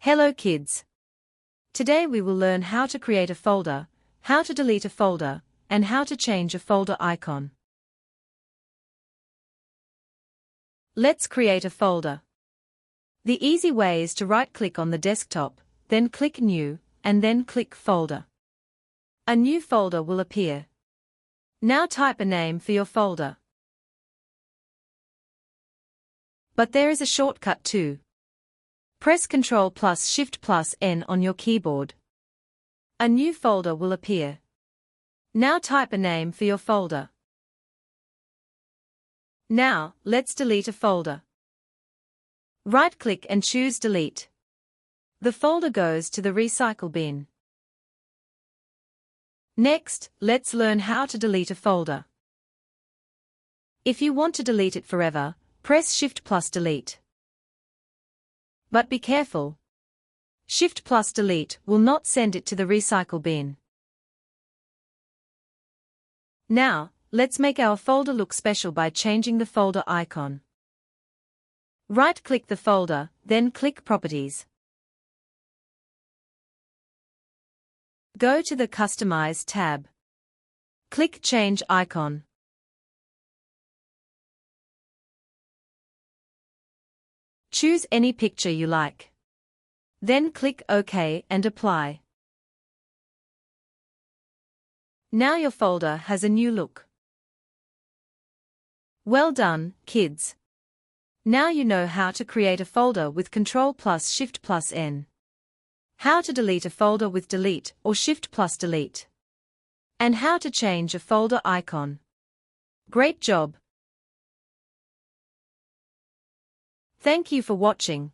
Hello kids. Today we will learn how to create a folder, how to delete a folder, and how to change a folder icon. Let's create a folder. The easy way is to right-click on the desktop, then click New, and then click Folder. A new folder will appear. Now type a name for your folder. But there is a shortcut too. Press Ctrl plus Shift plus N on your keyboard. A new folder will appear. Now type a name for your folder. Now, let's delete a folder. Right-click and choose Delete. The folder goes to the recycle bin. Next, let's learn how to delete a folder. If you want to delete it forever, press Shift plus Delete. But be careful. Shift plus Delete will not send it to the recycle bin. Now, let's make our folder look special by changing the folder icon. Right-click the folder, then click Properties. Go to the Customize tab. Click Change icon. Choose any picture you like. Then click OK and Apply. Now your folder has a new look. Well done, kids. Now you know how to create a folder with Ctrl plus Shift plus N. How to delete a folder with Delete or Shift plus Delete. And how to change a folder icon. Great job! Thank you for watching.